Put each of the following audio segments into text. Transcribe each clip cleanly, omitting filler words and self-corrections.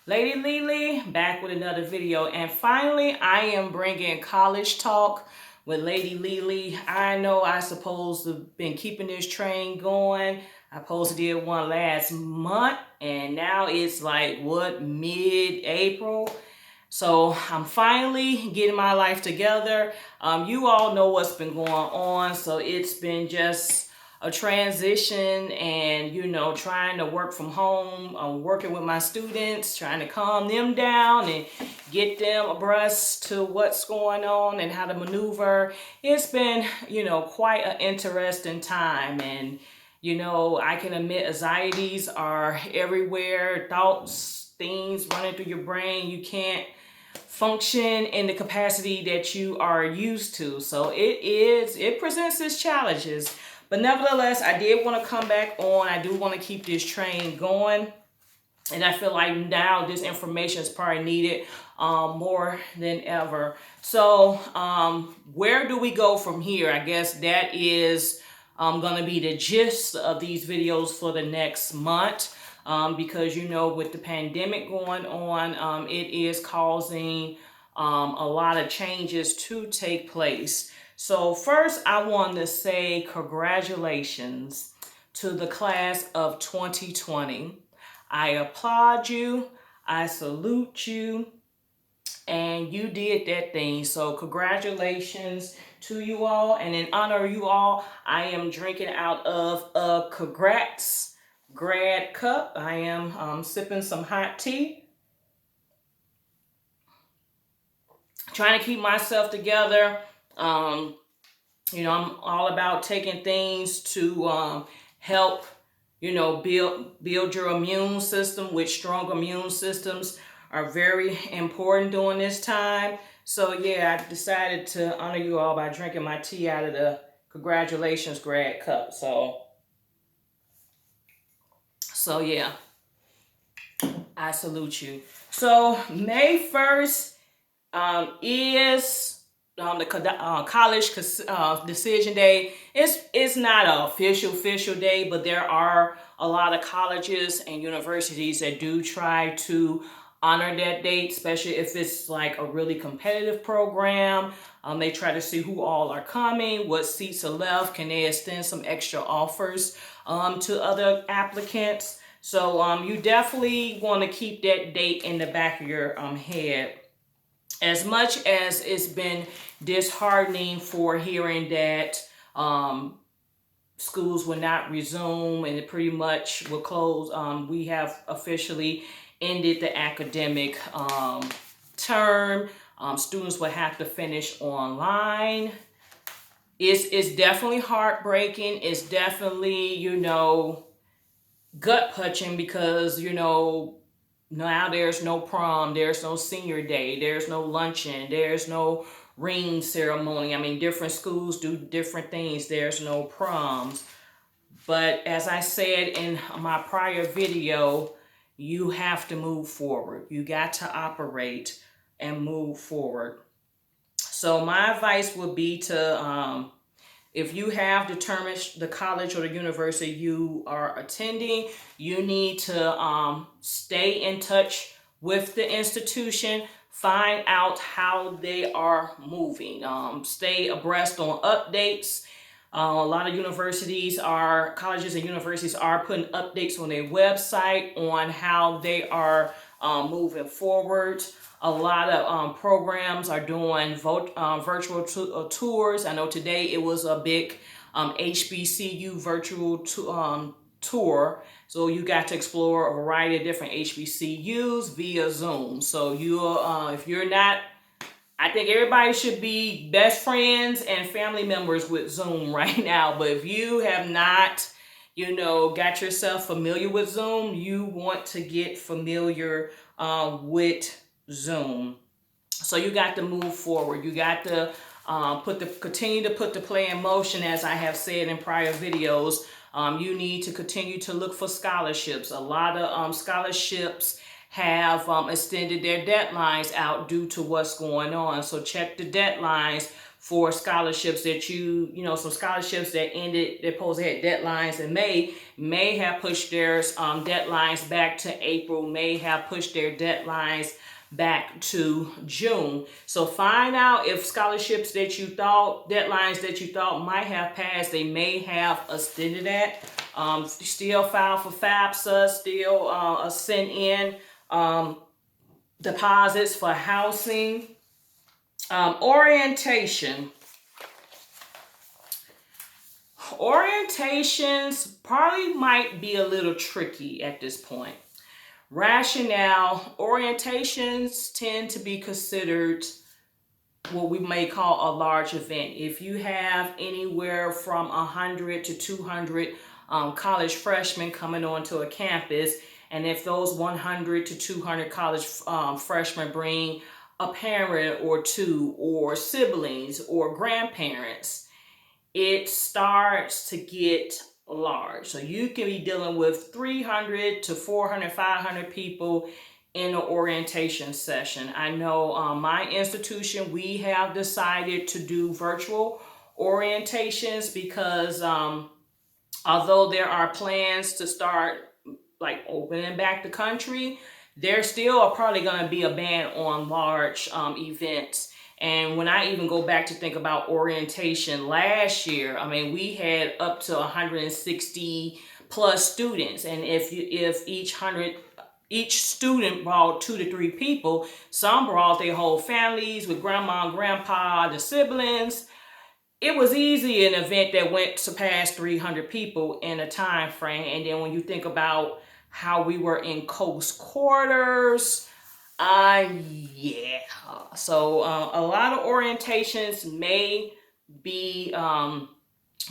Lady LeLe back with another video, and finally I am bringing college talk with Lady LeLe. I know I supposed to have been keeping this train going. I supposed to did one last month, and now it's like what, mid-April. So I'm finally getting my life together. You all know what's been going on, so it's been just a transition, and trying to work from home. I'm working with my students, trying to calm them down and get them abreast to what's going on and how to maneuver. It's been quite an interesting time, and I can admit anxieties are everywhere. Thoughts, things running through your brain. You can't function in the capacity that you are used to. So it presents its challenges. But nevertheless, I did want to come back on. I do want to keep this train going. And I feel like now this information is probably needed more than ever. So where do we go from here? I guess that is going to be the gist of these videos for the next month. Because with the pandemic going on, it is causing a lot of changes to take place. So first, I want to say congratulations to the class of 2020. I applaud you. I salute you. And you did that thing. So congratulations to you all. And in honor of you all, I am drinking out of a congrats grad cup. I am sipping some hot tea. Trying to keep myself together. I'm all about taking things to help, build your immune system, which strong immune systems are very important during this time. So yeah, I decided to honor you all by drinking my tea out of the congratulations grad cup. So yeah, I salute you. So May 1st is the college decision day. It's not an official day, but there are a lot of colleges and universities that do try to honor that date, especially if it's like a really competitive program. They try to see who all are coming, what seats are left, can they extend some extra offers to other applicants. So you definitely want to keep that date in the back of your head. As much as it's been disheartening for hearing that schools will not resume and it pretty much will close, we have officially ended the academic term. Students will have to finish online. It's definitely heartbreaking. It's definitely, gut-punching because, now there's no prom, there's no senior day, there's no luncheon, there's no ring ceremony. I mean, different schools do different things. There's no proms. But as I said in my prior video, you have to move forward. You got to operate and move forward. So my advice would be to if you have determined the college or the university you are attending, you need to stay in touch with the institution, find out how they are moving, stay abreast on updates. A lot of colleges and universities are putting updates on their website on how they are moving forward. A lot of programs are doing virtual tours. I know today it was a big HBCU virtual tour. So you got to explore a variety of different HBCUs via Zoom. So if you're not, I think everybody should be best friends and family members with Zoom right now. But if you have not, got yourself familiar with Zoom, you want to get familiar with Zoom. So you got to move forward. You got to continue to put the plan in motion, as I have said in prior videos. You need to continue to look for scholarships. A lot of scholarships have extended their deadlines out due to what's going on. So check the deadlines for scholarships that some scholarships that ended, they're supposed to have deadlines in May, may have pushed their deadlines back to April, may have pushed their deadlines back to June. So find out if scholarships that you thought, deadlines that you thought might have passed, they may have extended that. Still file for FAFSA, still send in deposits for housing. Orientation. Orientations probably might be a little tricky at this point. Rationale, orientations tend to be considered what we may call a large event. If you have anywhere from 100 to 200 college freshmen coming onto a campus, and if those 100 to 200 college freshmen bring a parent or two or siblings or grandparents, it starts to get large. So you can be dealing with 300 to 400, 500 people in an orientation session. I know my institution, we have decided to do virtual orientations because although there are plans to start like opening back the country, there still are probably going to be a ban on large events. And when I even go back to think about orientation last year, I mean, we had up to 160 plus students. And if each student brought 2 to 3 people, some brought their whole families with grandma and grandpa, the siblings. It was easy an event that went surpassed 300 people in a time frame. And then when you think about how we were in close quarters, yeah. So a lot of orientations may be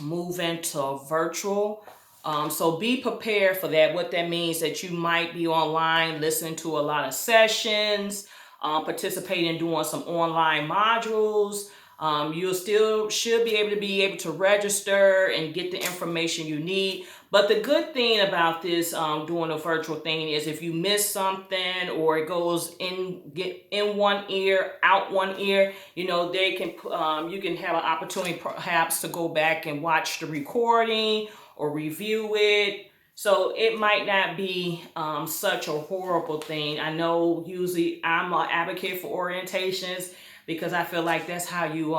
moving to virtual. So be prepared for that. What that means that you might be online listening to a lot of sessions, participating in doing some online modules. You still should be able to register and get the information you need. But the good thing about this doing a virtual thing is if you miss something or it goes in one ear, out one ear, they can you can have an opportunity perhaps to go back and watch the recording or review it. So it might not be such a horrible thing. I know usually I'm an advocate for orientations because I feel like that's how you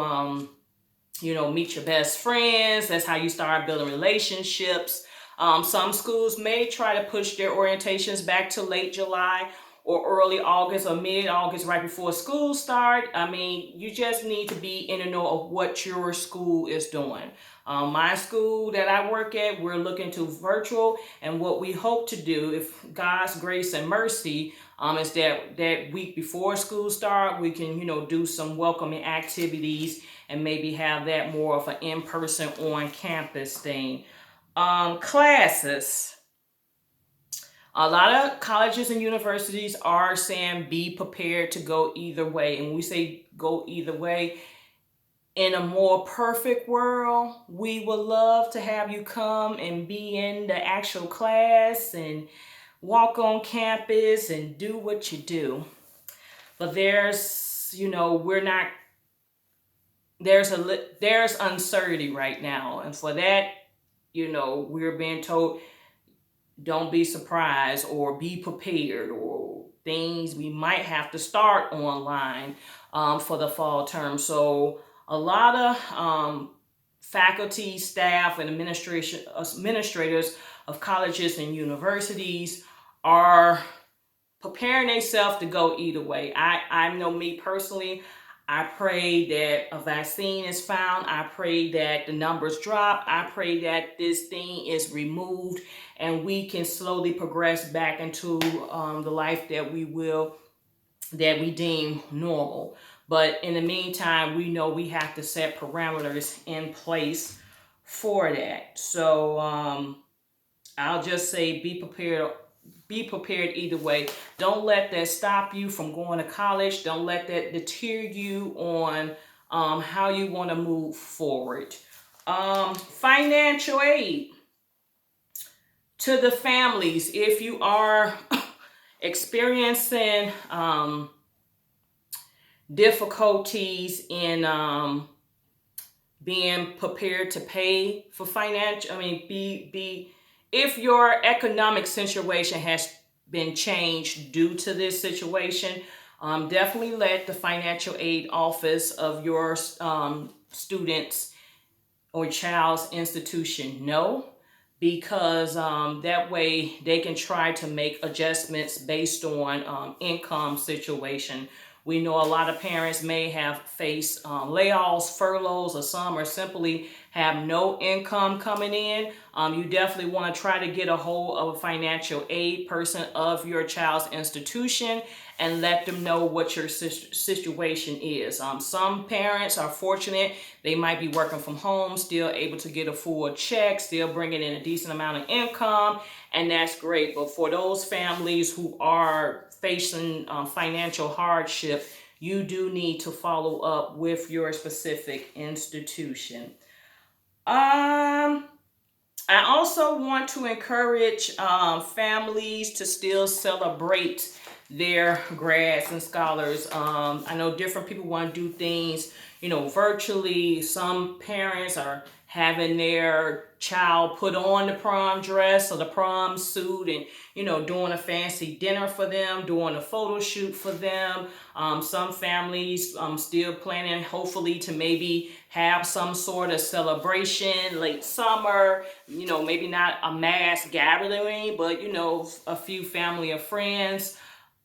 meet your best friends. That's how you start building relationships. Some schools may try to push their orientations back to late July or early August or mid-August, right before school start. I mean, you just need to be in the know of what your school is doing. My school that I work at, we're looking to virtual, and what we hope to do, if God's grace and mercy, is that week before school start, we can, do some welcoming activities and maybe have that more of an in-person on-campus thing. Classes. A lot of colleges and universities are saying be prepared to go either way. And when we say go either way, in a more perfect world, we would love to have you come and be in the actual class and walk on campus and do what you do. But there's uncertainty right now. And for that, we're being told, don't be surprised or be prepared, or things we might have to start online for the fall term. So a lot of faculty, staff, and administrators of colleges and universities are preparing themselves to go either way. I know me personally, I pray that a vaccine is found. I pray that the numbers drop. I pray that this thing is removed and we can slowly progress back into the life that we deem normal. But in the meantime, we know we have to set parameters in place for that. So I'll just say be prepared. Be prepared either way. Don't let that stop you from going to college. Don't let that deter you on how you want to move forward. Financial aid to the families. If you are experiencing difficulties in being prepared to pay for financial, if your economic situation has been changed due to this situation, definitely let the financial aid office of your students or child's institution know, because that way they can try to make adjustments based on income situation. We know a lot of parents may have faced layoffs, furloughs, or some or simply have no income coming in. You definitely want to try to get a hold of a financial aid person of your child's institution and let them know what your situation is. Some parents are fortunate. They might be working from home, still able to get a full check, still bringing in a decent amount of income, and that's great. But for those families who are facing financial hardship, you do need to follow up with your specific institution. I also want to encourage families to still celebrate their grads and scholars. I know different people want to do things, virtually. Some parents are having their child put on the prom dress or the prom suit and, doing a fancy dinner for them, doing a photo shoot for them. Some families still planning, hopefully, to maybe have some sort of celebration late summer, maybe not a mass gathering, but, a few family or friends.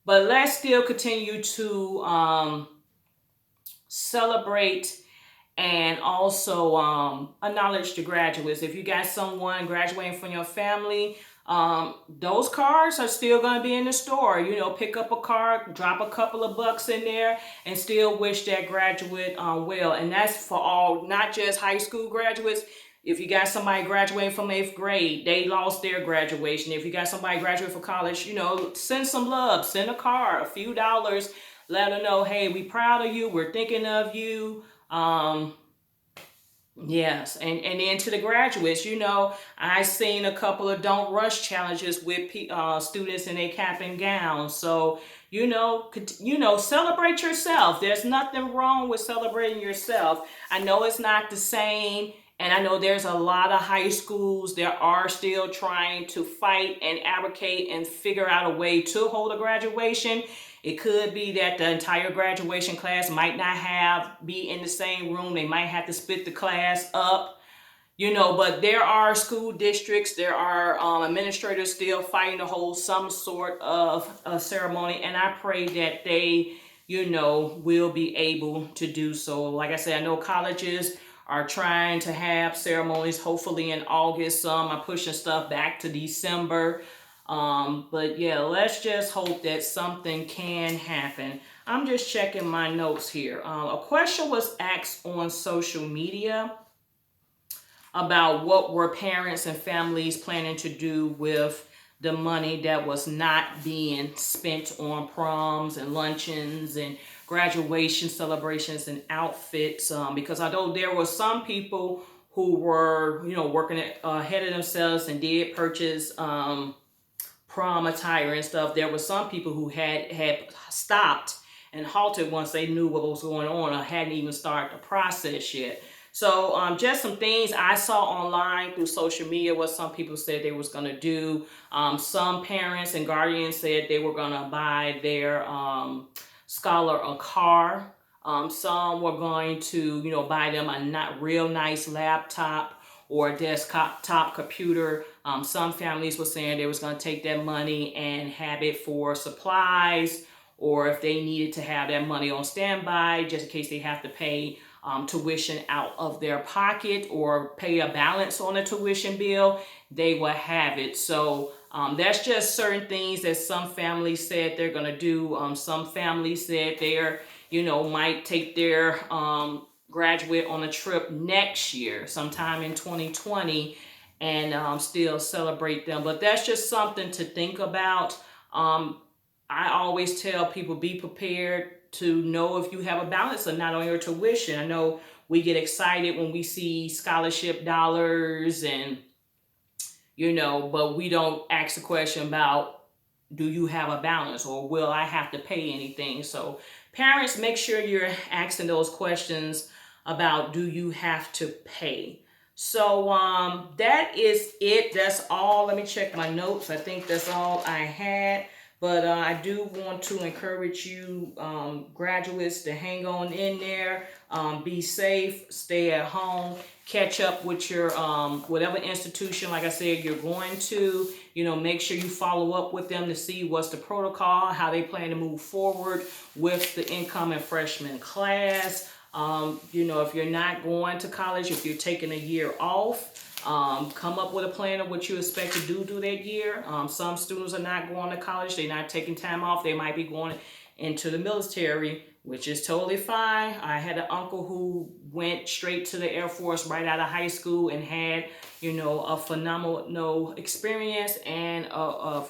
But let's still continue to celebrate and also acknowledge the graduates. If you got someone graduating from your family, those cards are still going to be in the store. Pick up a card, drop a couple of bucks in there, and still wish that graduate well. And that's for all, not just high school graduates. If you got somebody graduating from 8th grade, they lost their graduation. If you got somebody graduating from college, send some love, send a card, a few dollars, let them know, hey, we proud of you, we're thinking of you. Yes, and then to the graduates, I seen a couple of don't rush challenges with students in a cap and gown. So, celebrate yourself. There's nothing wrong with celebrating yourself. I know it's not the same. And I know there's a lot of high schools that are still trying to fight and advocate and figure out a way to hold a graduation. It could be that the entire graduation class might not be in the same room. They might have to split the class up, but there are school districts, there are administrators still fighting to hold some sort of a ceremony. And I pray that they, will be able to do so. Like I said, I know colleges are trying to have ceremonies hopefully in August. Some are pushing stuff back to December. But yeah, let's just hope that something can happen. I'm just checking my notes here. A question was asked on social media about what were parents and families planning to do with the money that was not being spent on proms and luncheons and graduation celebrations and outfits. Because although there were some people who were, working ahead of themselves and did purchase prom attire and stuff, there were some people who had stopped and halted once they knew what was going on or hadn't even started the process yet. So just some things I saw online through social media, what some people said they was going to do. Some parents and guardians said they were going to buy their scholar a car. Some were going to, buy them a not real nice laptop or a desktop computer. Some families were saying they was going to take that money and have it for supplies, or if they needed to have that money on standby just in case they have to pay tuition out of their pocket or pay a balance on a tuition bill, they will have it. So that's just certain things that some families said they're going to do. Some families said they're, might take their graduate on a trip next year, sometime in 2020, and still celebrate them. But that's just something to think about. I always tell people, be prepared to know if you have a balance or not on your tuition. I know we get excited when we see scholarship dollars and, but we don't ask the question about, do you have a balance or will I have to pay anything? So parents, make sure you're asking those questions about do you have to pay. So that is it. That's all. Let me check my notes. I think that's all I had. But I do want to encourage you, graduates, to hang on in there. Be safe. Stay at home. Catch up with your whatever institution, like I said, you're going to. You know, make sure you follow up with them to see what's the protocol, how they plan to move forward with the incoming freshman class. You know, if you're not going to college, if you're taking a year off, come up with a plan of what you expect to do through that year. Some students are not going to college. They're not taking time off. They might be going into the military, which is totally fine. I had an uncle who went straight to the Air Force right out of high school and had, you know, a phenomenal experience and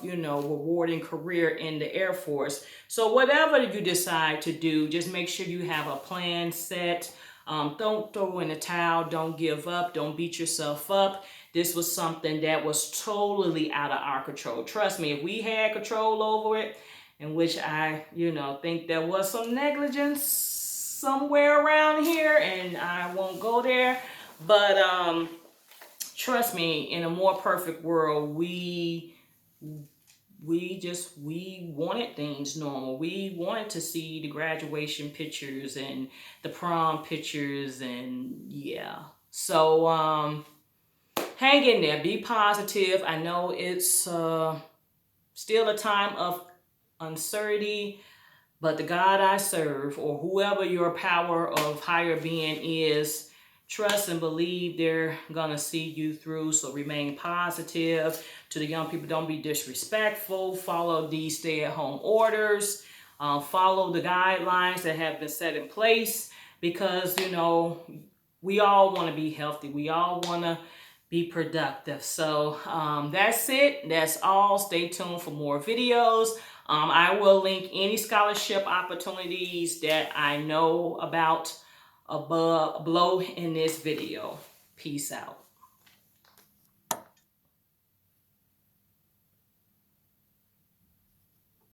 you know, rewarding career in the Air Force. So whatever you decide to do, just make sure you have a plan set. Don't throw in the towel. Don't give up. Don't beat yourself up. This was something that was totally out of our control. Trust me, if we had control over it, in which I, you know, think there was some negligence somewhere around here, and I won't go there. But trust me, in a more perfect world, we wanted things normal. We wanted to see the graduation pictures and the prom pictures, and yeah. So hang in there, be positive. I know it's still a time of uncertainty, but the God I serve, or whoever your power of higher being is, trust and believe they're gonna see you through. So remain positive. To the young people, don't be disrespectful. Follow these stay-at-home orders. Follow the guidelines that have been set in place, because, you know, we all want to be healthy. We all want to be productive. So that's it. That's all. Stay tuned for more videos. I will link any scholarship opportunities that I know about below in this video. Peace out.